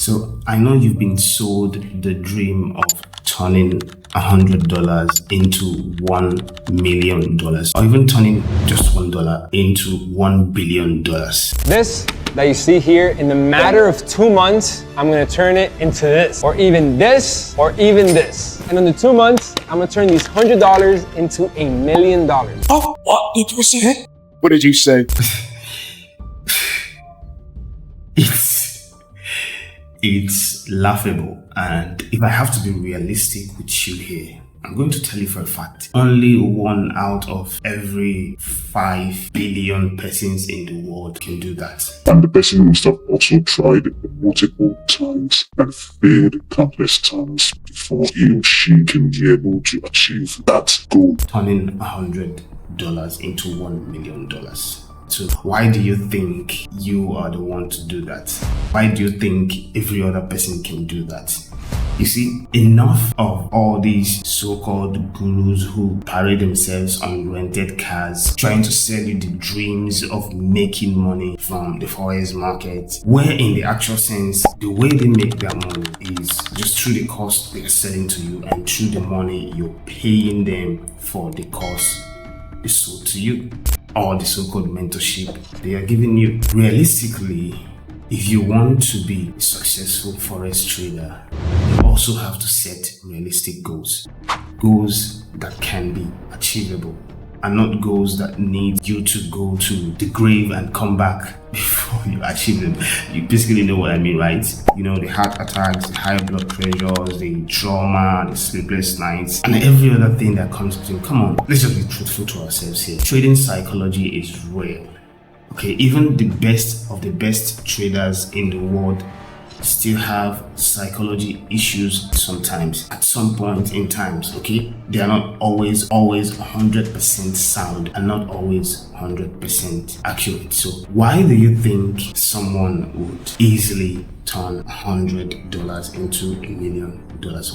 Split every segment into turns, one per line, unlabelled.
So I know you've been sold the dream of turning $100 into $1 million, or even turning just $1 into $1 billion.
This that you see here, in the matter of 2 months, I'm gonna turn it into this, or even this, or even this. And in the 2 months, I'm gonna turn these $100 into $1 million.
Oh, what did you say? What did you say?
It's laughable, and if I have to be realistic with you here, I'm going to tell you for a fact, only 1 out of every 5 billion persons in the world can do that.
And the person must have also tried multiple times and failed countless times before he or she can be able to achieve that goal.
Turning $100 into $1 million. So why do you think you are the one to do that? Why do you think every other person can do that? You see, enough of all these so-called gurus who parade themselves on rented cars, trying to sell you the dreams of making money from the forex market, where in the actual sense, the way they make their money is just through the cost they are selling to you and through the money you're paying them for the course they sold to you, or the so-called mentorship they are giving you. Realistically, if you want to be a successful forex trader, you also have to set realistic goals. Goals that can be achievable, and not goals that need you to go to the grave and come back before you achieve them. You basically know what I mean, right? You know, the heart attacks, the high blood pressures, the trauma, the sleepless nights, and every other thing that comes between. Come on, let's just be truthful to ourselves here. Trading psychology is real. Okay, even the best of the best traders in the world still have psychology issues sometimes, at some point in times. Okay, they are not always 100% sound and not always 100% accurate. So why do you think someone would easily turn $100 into $1 million?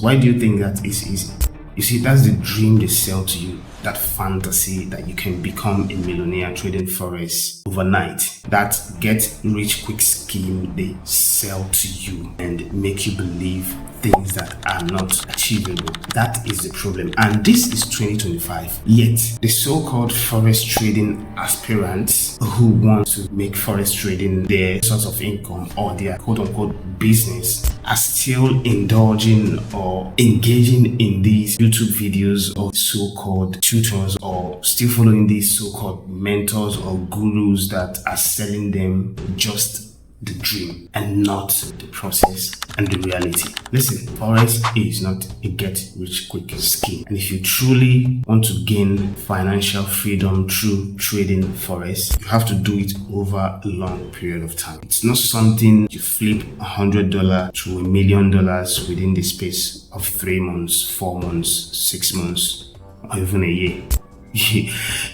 Why do you think that is easy? You see, that's the dream they sell to you, that fantasy that you can become a millionaire trading forex overnight. That get rich quick scheme they sell to you and make you believe things that are not achievable. That is the problem. And this is 2025. Yet, the so-called forex trading aspirants who want to make forex trading their source of income or their quote-unquote business are still indulging or engaging in these YouTube videos of so-called tutors, or still following these so-called mentors or gurus that are selling them just the dream and not the process and the reality. Listen, forex is not a get rich quick scheme, and if you truly want to gain financial freedom through trading forex, you have to do it over a long period of time. It's not something you flip $100 to $1 million within the space of 3 months, 4 months, 6 months, or even a year.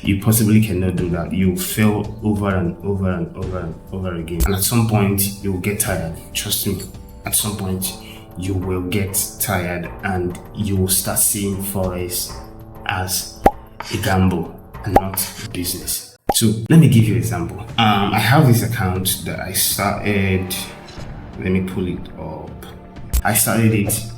You possibly cannot do that. You fail over and over and over and over again, and at some point you'll get tired. Trust me, at some point you will get tired and you will start seeing forex as a gamble and not a business. So let me give you an example. I have this account that I started. Let me pull it up. I started it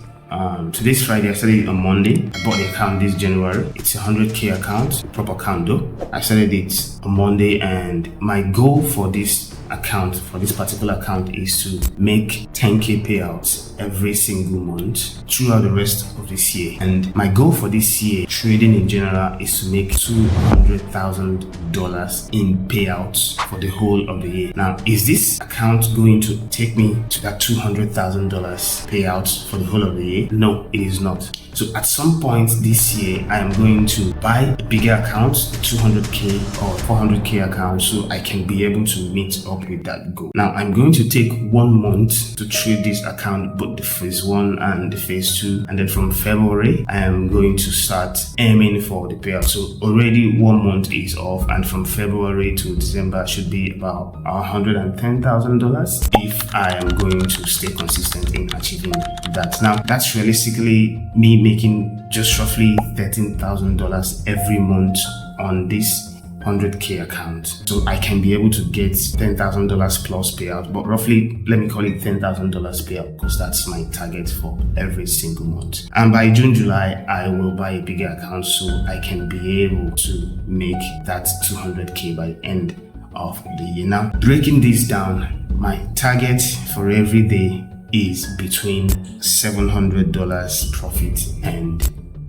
today's Friday. I started it on Monday. I bought the account this January. It's a 100k account, a proper account though. I started it on Monday, and my goal for this particular account is to make 10k payouts every single month throughout the rest of this year. And my goal for this year, trading in general, is to make $200,000 in payouts for the whole of the year. Now, is this account going to take me to that $200,000 payouts for the whole of the year? No, it is not. So at some point this year, I am going to buy a bigger account, 200k or 400k account, so I can be able to meet up with that goal. Now, I'm going to take 1 month to trade this account, both the phase 1 and the phase 2, and then from February, I am going to start aiming for the payout. So already 1 month is off, and from February to December should be about $110,000 if I am going to stay consistent in achieving that. Now, that's realistically me making just roughly $13,000 every month on this 100k account, so I can be able to get $10,000 plus payout, but roughly let me call it $10,000 payout because that's my target for every single month. And by June, July, I will buy a bigger account so I can be able to make that 200k by the end of the year. Now, breaking this down, my target for every day is between $700 profit and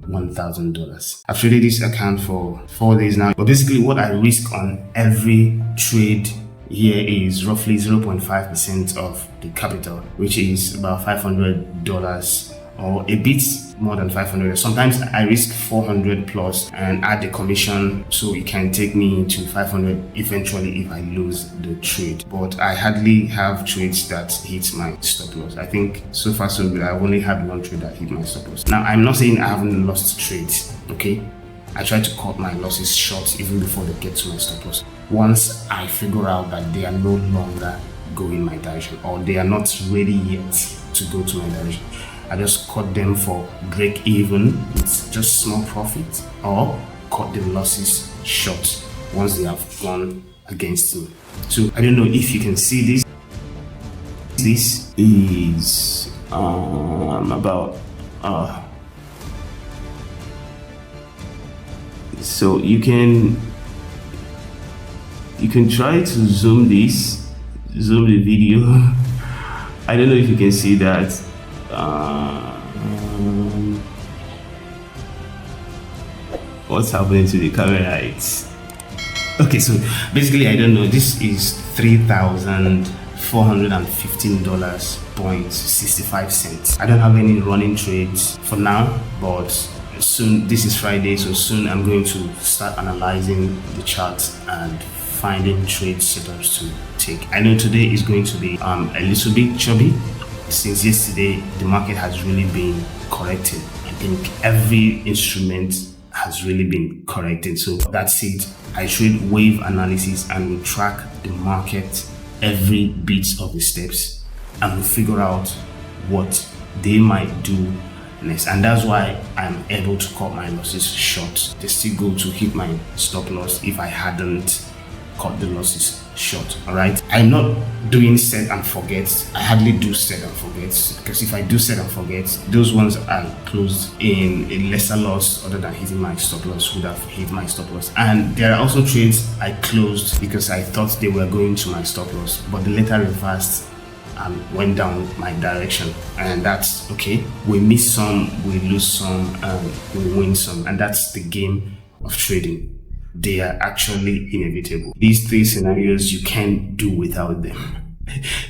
$1,000. I've traded this account for 4 days now, but basically what I risk on every trade here is roughly 0.5% of the capital, which is about $500 or a bit more than 500. Sometimes I risk 400 plus and add the commission, so it can take me to 500 eventually if I lose the trade. But I hardly have trades that hit my stop loss. I think so far so good. I've only had one trade that hit my stop loss. Now, I'm not saying I haven't lost trades, okay? I try to cut my losses short even before they get to my stop loss. Once I figure out that they are no longer going my direction or they are not ready yet to go to my direction, I just cut them for break even with just small profit, or cut the losses short once they have gone against me. So I don't know if you can see this. This is about so you can try to zoom the video. I don't know if you can see that. What's happening to the camera? It's okay. So basically, I don't know. This is $3,415.65. I don't have any running trades for now, but soon. This is Friday, so soon I'm going to start analyzing the chart and finding trade setups to take. I know today is going to be a little bit chubby. Since yesterday, the market has really been corrected. I think every instrument has really been corrected. So that's it. I trade wave analysis and we track the market every bit of the steps and we figure out what they might do next. And that's why I'm able to cut my losses short. They still go to hit my stop loss if I hadn't cut the losses short. All right, I'm not doing set and forget. I hardly do set and forget, because if I do set and forget, those ones are closed in a lesser loss other than hitting my stop loss would have hit my stop loss. And there are also trades I closed because I thought they were going to my stop loss, but they later reversed and went down my direction, and that's okay. We miss some, we lose some, and we win some, and that's the game of trading. They are actually inevitable. These three scenarios, you can't do without them.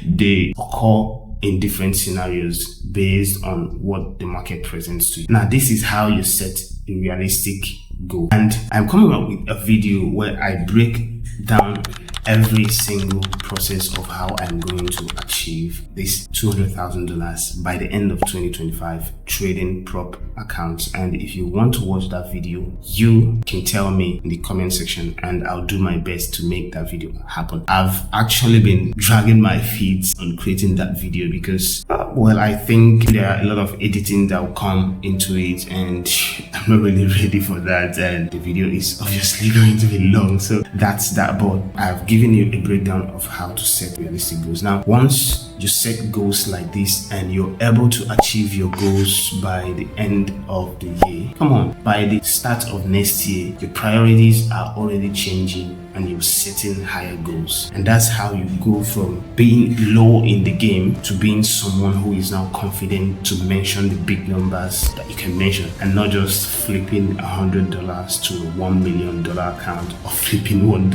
They occur in different scenarios based on what the market presents to you. Now, this is how you set a realistic goal. And I'm coming up with a video where I break down every single process of how I'm going to achieve this $200,000 by the end of 2025 trading prop accounts. And if you want to watch that video, you can tell me in the comment section and I'll do my best to make that video happen. I've actually been dragging my feet on creating that video because, well, I think there are a lot of editing that will come into it and I'm not really ready for that, and the video is obviously going to be long. So that's that, but I've given you a breakdown of how to set realistic goals. Now, once you set goals like this and you're able to achieve your goals by the end of the year, come on, by the start of next year, your priorities are already changing and you're setting higher goals. And that's how you go from being low in the game to being someone who is now confident to mention the big numbers that you can mention, and not just flipping $100 to a $1 million account or flipping $1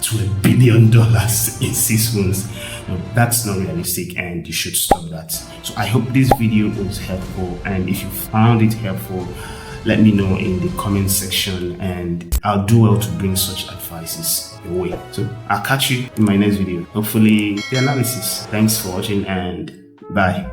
to $1 billion in 6 months. No, that's not realistic and you should stop that. So I hope this video was helpful, and if you found it helpful, let me know in the comment section and I'll do well to bring such advices your way. So I'll catch you in my next video, hopefully the analysis. Thanks for watching and bye.